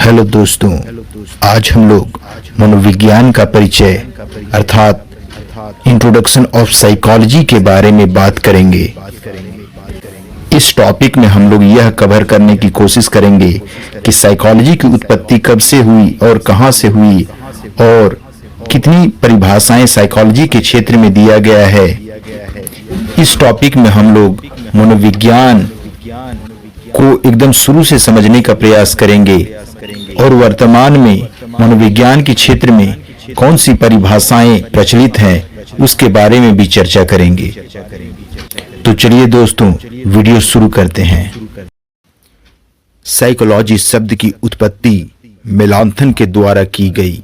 Hello दोस्तों, आज हम लोग मनोविज्ञान का परिचय अर्थात इंट्रोडक्शन ऑफ साइकोलॉजी के बारे में बात करेंगे। इस टॉपिक में हम लोग यह कवर करने की कोशिश करेंगे कि साइकोलॉजी की उत्पत्ति कब से हुई और कहां से हुई और कितनी परिभाषाएं साइकोलॉजी के क्षेत्र में दिया गया है। इस टॉपिक में हम लोग मनोविज्ञान को एकदम शुरू से समझने का प्रयास करेंगे और वर्तमान में मनोविज्ञान के क्षेत्र में कौन सी परिभाषाएं प्रचलित हैं उसके बारे में भी चर्चा करेंगे। तो चलिए दोस्तों, वीडियो शुरू करते हैं। साइकोलॉजी शब्द की उत्पत्ति मेलांथन के द्वारा की गई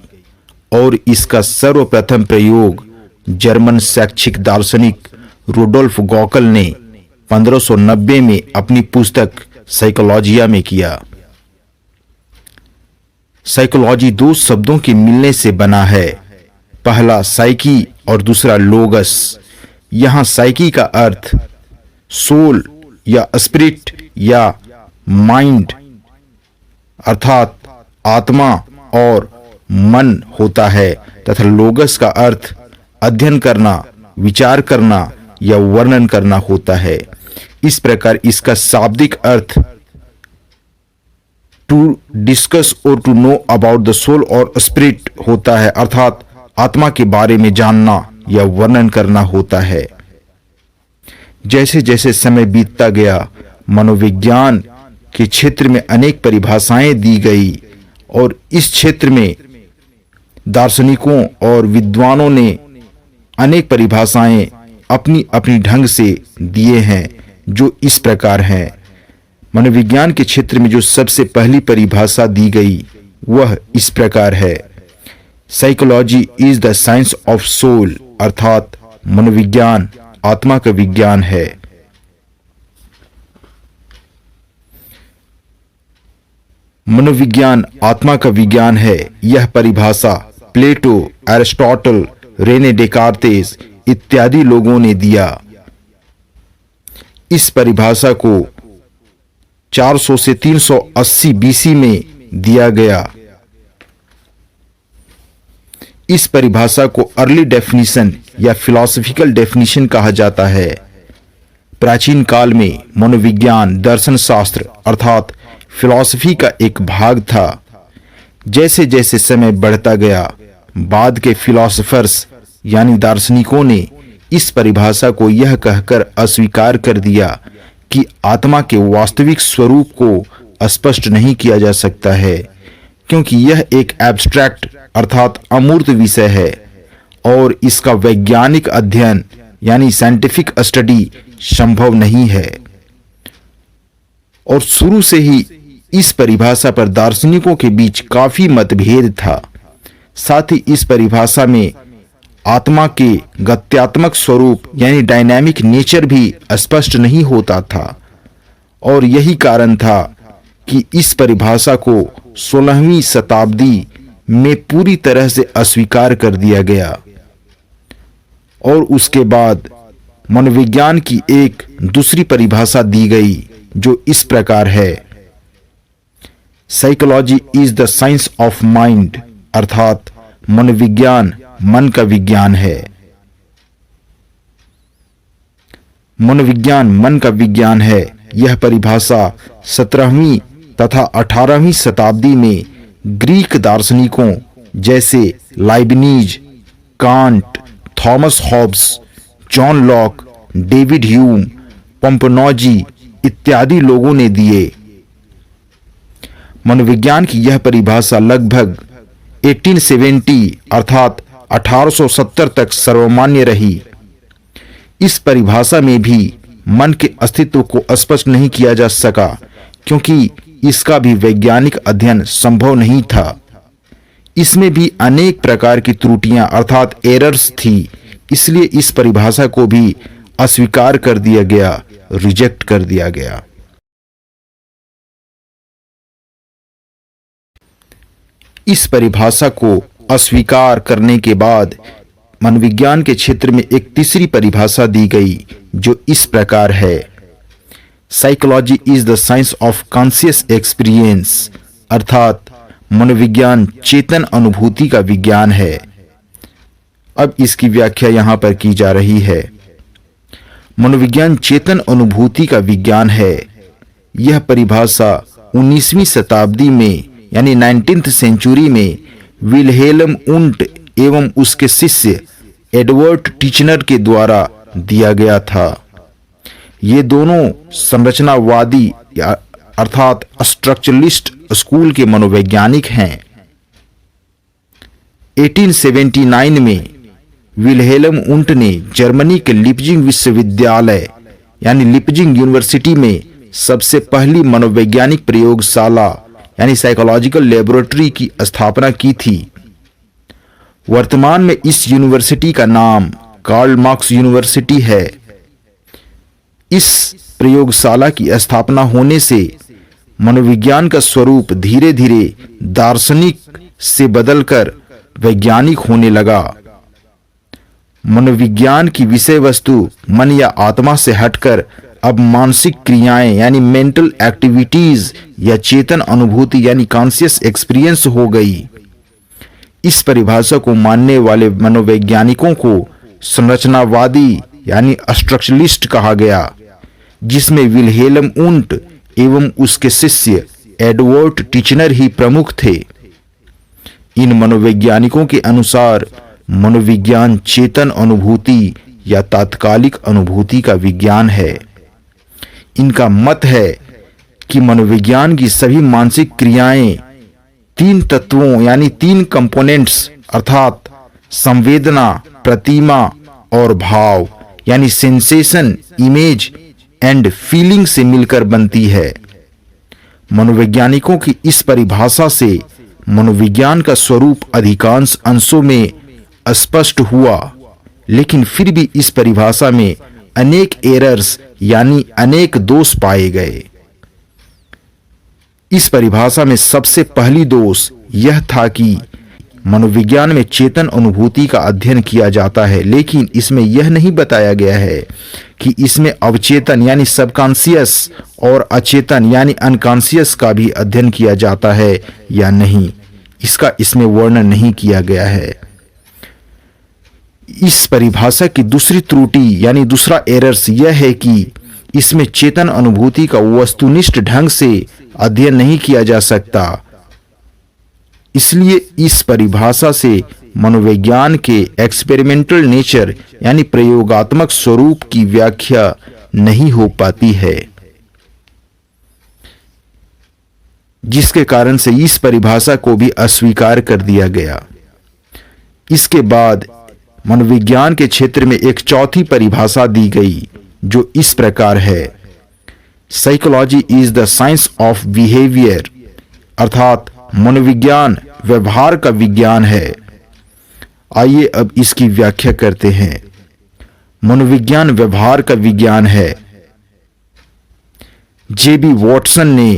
और इसका सर्वप्रथम प्रयोग जर्मन शैक्षिक दार्शनिक रुडोल्फ गॉकल ने 1590 में अपनी पुस्तक साइकोलॉजिया में किया। साइकोलॉजी दो शब्दों के मिलने से बना है, पहला साइकी और दूसरा लोगस। यहां साइकी का अर्थ सोल या स्पिरिट या माइंड अर्थात आत्मा और मन होता है तथा लोगस का अर्थ अध्ययन करना, विचार करना या वर्णन करना होता है। इस प्रकार इसका शाब्दिक अर्थ टू डिस्कस और to know about the soul और स्पिरिट होता है, अर्थात आत्मा के बारे में जानना या वर्णन करना होता है। जैसे जैसे समय बीतता गया, मनोविज्ञान के क्षेत्र में अनेक परिभाषाएं दी गई और इस क्षेत्र में दार्शनिकों और विद्वानों ने अनेक परिभाषाएं अपनी अपनी ढंग से दिए हैं, जो इस प्रकार हैं। मनोविज्ञान के क्षेत्र में जो सबसे पहली परिभाषा दी गई वह इस प्रकार है, psychology is the science of soul, अर्थात मनोविज्ञान आत्मा का विज्ञान है। मनोविज्ञान आत्मा का विज्ञान है। यह परिभाषा प्लेटो, एरिस्टोटल, रेने डेकार्तेस इत्यादि लोगों ने दिया। इस परिभाषा को 400 से 380 बीसी में दिया गया। इस परिभाषा को अर्ली डेफिनेशन या फिलॉसफिकल डेफिनेशन कहा जाता है। प्राचीन काल में मनोविज्ञान दर्शन शास्त्र अर्थात फिलॉसफी का एक भाग था। जैसे जैसे समय बढ़ता गया, बाद के फिलॉसफर्स यानी दार्शनिकों ने इस परिभाषा को यह कहकर अस्वीकार कर दिया कि आत्मा के वास्तविक स्वरूप को स्पष्ट नहीं किया जा सकता है, क्योंकि यह एक एब्स्ट्रैक्ट अर्थात अमूर्त विषय है और इसका वैज्ञानिक अध्ययन यानी साइंटिफिक स्टडी संभव नहीं है। और शुरू से ही इस परिभाषा पर दार्शनिकों के बीच काफी मतभेद था। साथ ही इस परिभाषा में आत्मा के गत्यात्मक स्वरूप यानी डायनामिक नेचर भी स्पष्ट नहीं होता था और यही कारण था कि इस परिभाषा को 16वीं शताब्दी में पूरी तरह से अस्वीकार कर दिया गया। और उसके बाद मनोविज्ञान की एक दूसरी परिभाषा दी गई जो इस प्रकार है, psychology is the science of mind, अर्थात मनोविज्ञान मन का विज्ञान है। मनोविज्ञान मन का विज्ञान है। यह परिभाषा 17वीं तथा 18वीं शताब्दी में ग्रीक दार्शनिकों जैसे Leibniz, Kant, Thomas Hobbes, John Locke, David Hume, Pomponazzi इत्यादि लोगों ने दिए। मनोविज्ञान की यह परिभाषा लगभग 1870 अर्थात 1870 तक सर्वमान्य रही। इस परिभाषा में भी मन के अस्तित्व को स्पष्ट नहीं किया जा सका, क्योंकि इसका भी वैज्ञानिक अध्ययन संभव नहीं था। इसमें भी अनेक प्रकार की त्रुटियां अर्थात एरर्स थी, इसलिए इस परिभाषा को भी अस्वीकार कर दिया गया, रिजेक्ट कर दिया गया। इस परिभाषा को अस्वीकार करने के बाद मनोविज्ञान के क्षेत्र में एक तीसरी परिभाषा दी गई जो इस प्रकार है, psychology is the science of conscious experience, अर्थात मनोविज्ञान चेतन अनुभूति का विज्ञान है। अब इसकी व्याख्या यहां पर की जा रही है। मनोविज्ञान चेतन अनुभूति का विज्ञान है। यह परिभाषा 19वीं शताब्दी में यानी 19th सेंचुरी में विल्हेल्म उंट एवं उसके शिष्य एडवर्ड टिचनर के द्वारा दिया गया था। ये दोनों संरचनावादी अर्थात स्ट्रक्चरलिस्ट स्कूल के मनोवैज्ञानिक हैं। 1879 में विल्हेल्म उंट ने जर्मनी के लिपजिंग विश्वविद्यालय यानी लिपजिंग यूनिवर्सिटी में सबसे पहली मनोवैज्ञानिक प्रयोगशाला यानी साइकोलॉजिकल लेबोरेटरी की स्थापना की थी। वर्तमान में इस यूनिवर्सिटी का नाम कार्ल मार्क्स यूनिवर्सिटी है। इस प्रयोगशाला की स्थापना होने से मनोविज्ञान का स्वरूप धीरे धीरे दार्शनिक से बदलकर वैज्ञानिक होने लगा। मनोविज्ञान की विषय वस्तु मन या आत्मा से हटकर अब मानसिक क्रियाएं यानी मेंटल एक्टिविटीज या चेतन अनुभूति यानी कॉन्शियस एक्सपीरियंस हो गई। इस परिभाषा को मानने वाले मनोवैज्ञानिकों को संरचनावादी यानी स्ट्रक्चरलिस्ट कहा गया, जिसमें विल्हेल्म उंट एवं उसके शिष्य एडवर्ड टिचनर ही प्रमुख थे। इन मनोवैज्ञानिकों के अनुसार मनोविज्ञान चेतन अनुभूति या तात्कालिक अनुभूति का विज्ञान है। इनका मत है कि मनोविज्ञान की सभी मानसिक क्रियाएं तीन तत्वों यानी तीन कंपोनेंट्स अर्थात संवेदना, प्रतिमा और भाव यानी सेंसेशन, इमेज एंड फीलिंग से मिलकर बनती है। मनोवैज्ञानिकों की इस परिभाषा से मनोविज्ञान का स्वरूप अधिकांश अंशों में स्पष्ट हुआ, लेकिन फिर भी इस परिभाषा में अनेक एरर्स यानी अनेक दोष पाए गए। इस परिभाषा में सबसे पहली दोष यह था कि मनोविज्ञान में चेतन अनुभूति का अध्ययन किया जाता है, लेकिन इसमें यह नहीं बताया गया है कि इसमें अवचेतन यानी सबकॉन्शियस और अचेतन यानी अनकॉन्शियस का भी अध्ययन किया जाता है या नहीं। इसका इसमें वर्णन नहीं किया गया है। इस परिभाषा की दूसरी त्रुटि यानी दूसरा एरर्स यह है कि इसमें चेतन अनुभूति का वस्तुनिष्ठ ढंग से अध्ययन नहीं किया जा सकता। इसलिए इस परिभाषा से मनोविज्ञान के एक्सपेरिमेंटल नेचर यानी प्रयोगात्मक स्वरूप की व्याख्या नहीं हो पाती है, जिसके कारण से इस परिभाषा को भी अस्वीकार कर दिया गया। इसके बाद मनोविज्ञान के क्षेत्र में एक चौथी परिभाषा दी गई जो इस प्रकार है, psychology is the science of behaviour, अर्थात मनोविज्ञान व्यवहार का विज्ञान है। आइए अब इसकी व्याख्या करते हैं। मनोविज्ञान व्यवहार का विज्ञान है। जेबी वॉटसन ने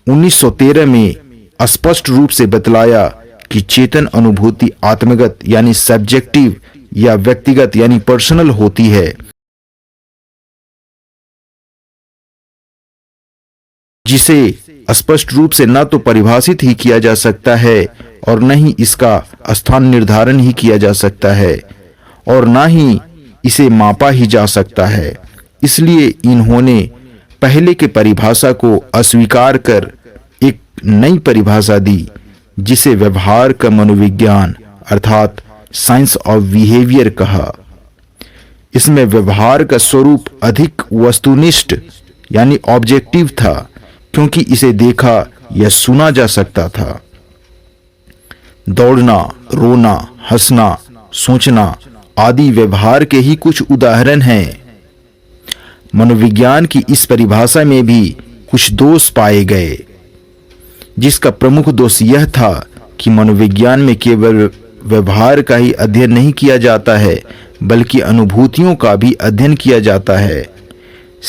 1913 में स्पष्ट रूप से बतलाया कि चेतन अनुभूति आत्मगत यानी सब्जेक्टिव या व्यक्तिगत यानी पर्सनल होती है, जिसे स्पष्ट रूप से न तो परिभाषित ही किया जा सकता है और न ही इसका स्थान निर्धारण ही किया जा सकता है और न ही इसे मापा ही जा सकता है। इसलिए इन्होंने पहले के परिभाषा को अस्वीकार कर एक नई परिभाषा दी, जिसे व्यवहार का मनोविज्ञान अर्थात साइंस ऑफ बिहेवियर कहा। इसमें व्यवहार का स्वरूप अधिक वस्तुनिष्ठ यानी ऑब्जेक्टिव था, क्योंकि इसे देखा या सुना जा सकता था। दौड़ना, रोना, हंसना, सोचना आदि व्यवहार के ही कुछ उदाहरण हैं। मनोविज्ञान की इस परिभाषा में भी कुछ दोष पाए गए, जिसका प्रमुख दोष यह था कि मनोविज्ञान में केवल व्यवहार का ही अध्ययन नहीं किया जाता है, बल्कि अनुभूतियों का भी अध्ययन किया जाता है।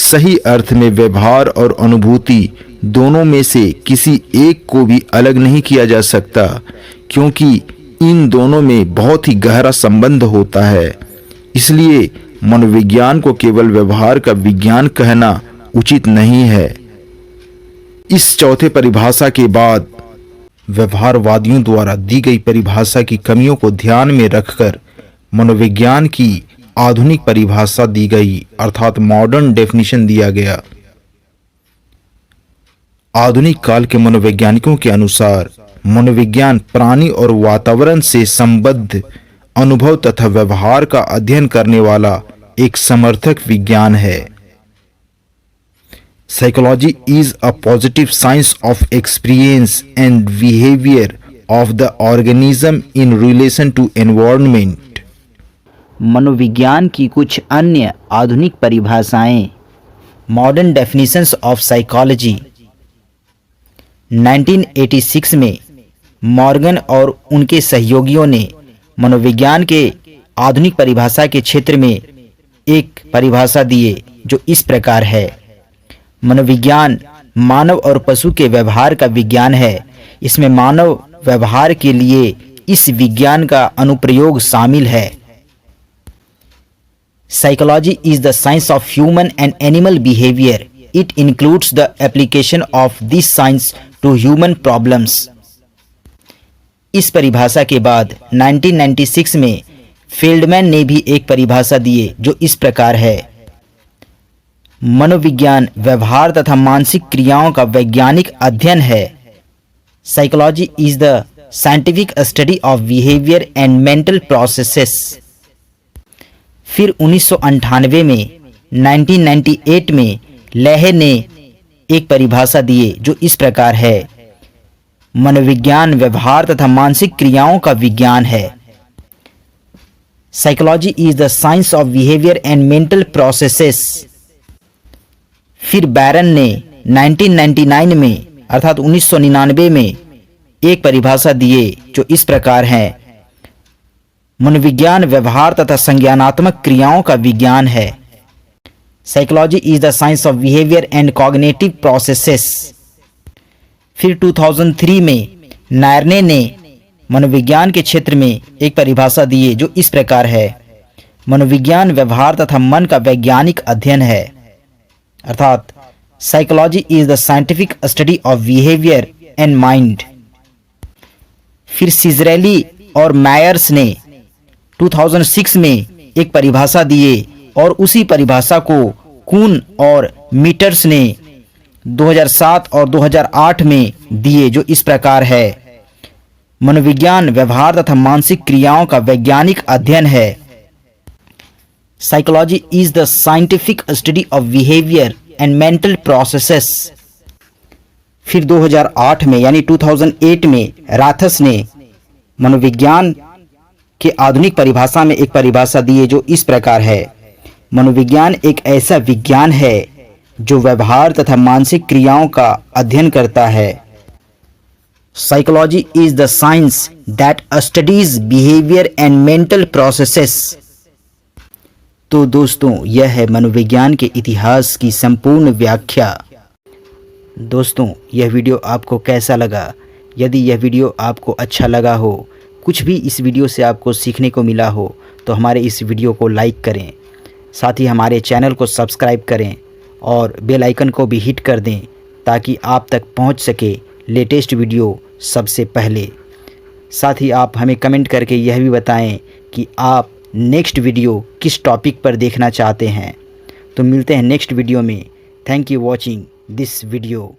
सही अर्थ में व्यवहार और अनुभूति दोनों में से किसी एक को भी अलग नहीं किया जा सकता, क्योंकि इन दोनों में बहुत ही गहरा संबंध होता है। इसलिए मनोविज्ञान को केवल व्यवहार का विज्ञान कहना उचित नहीं है। इस चौथे परिभाषा के बाद व्यवहारवादियों द्वारा दी गई परिभाषा की कमियों को ध्यान में रखकर मनोविज्ञान की आधुनिक परिभाषा दी गई, अर्थात मॉडर्न डेफिनेशन दिया गया। आधुनिक काल के मनोवैज्ञानिकों के अनुसार मनोविज्ञान प्राणी और वातावरण से संबद्ध अनुभव तथा व्यवहार का अध्ययन करने वाला एक समर्थक विज्ञान है। Psychology is a positive science of experience and behaviour of the organism in relation to environment. मनोविज्ञान की कुछ अन्य आधुनिक परिभाषाएं। Modern definitions of psychology. 1986 में मॉर्गन और उनके सहयोगियों ने मनोविज्ञान के आधुनिक परिभाषा के क्षेत्र में एक परिभाषा दिए जो इस प्रकार है। मनोविज्ञान मानव और पशु के व्यवहार का विज्ञान है। इसमें मानव व्यवहार के लिए इस विज्ञान का अनुप्रयोग शामिल है। Psychology is the science of human and animal behaviour. It includes the application of this science to human problems. इस परिभाषा के बाद 1996 में फील्डमैन ने भी एक परिभाषा दिए जो इस प्रकार है। मनोविज्ञान व्यवहार तथा मानसिक क्रियाओं का वैज्ञानिक अध्ययन है। Psychology is the scientific study of behaviour and mental processes. फिर 1998 में 1998 में लेहे ने एक परिभाषा दिए जो इस प्रकार है। मनोविज्ञान व्यवहार तथा मानसिक क्रियाओं का विज्ञान है। Psychology is the science of behaviour and mental processes. फिर बैरन ने 1999 में अर्थात 1999 में एक परिभाषा दिए जो इस प्रकार है। मनोविज्ञान व्यवहार तथा संज्ञानात्मक क्रियाओं का विज्ञान है। Psychology is the science of behaviour and cognitive processes. फिर 2003 में नायरने ने मनोविज्ञान के क्षेत्र में एक परिभाषा दिए जो इस प्रकार है। मनोविज्ञान व्यवहार तथा मन का वैज्ञानिक अध्ययन है, अर्थात psychology is the scientific study of behaviour and mind. फिर सिजरेली और मायर्स ने 2006 में एक परिभाषा दिए और उसी परिभाषा को कून और मीटर्स ने 2007 और 2008 में दिए जो इस प्रकार है। मनोविज्ञान व्यवहार तथा मानसिक क्रियाओं का वैज्ञानिक अध्ययन है। Psychology is the scientific study of behaviour and mental processes. फिर 2008 में यानी 2008 में राथस ने मनोविज्ञान के आधुनिक परिभाषा में एक परिभाषा दी है जो इस प्रकार है। मनोविज्ञान एक ऐसा विज्ञान है जो व्यवहार तथा मानसिक क्रियाओं का अध्ययन करता है। Psychology is the science that studies behaviour and mental processes. तो दोस्तों, यह है मनोविज्ञान के इतिहास की संपूर्ण व्याख्या। दोस्तों, यह वीडियो आपको कैसा लगा? यदि यह वीडियो आपको अच्छा लगा हो, कुछ भी इस वीडियो से आपको सीखने को मिला हो, तो हमारे इस वीडियो को लाइक करें, साथ ही हमारे चैनल को सब्सक्राइब करें और बेल आइकन को भी हिट कर दें ताकि आप तक पहुंच सके लेटेस्ट वीडियो सबसे पहले। साथ ही आप हमें कमेंट करके यह भी बताएं कि आप नेक्स्ट वीडियो किस टॉपिक पर देखना चाहते हैं। तो मिलते हैं नेक्स्ट वीडियो में। Thank you watching this video.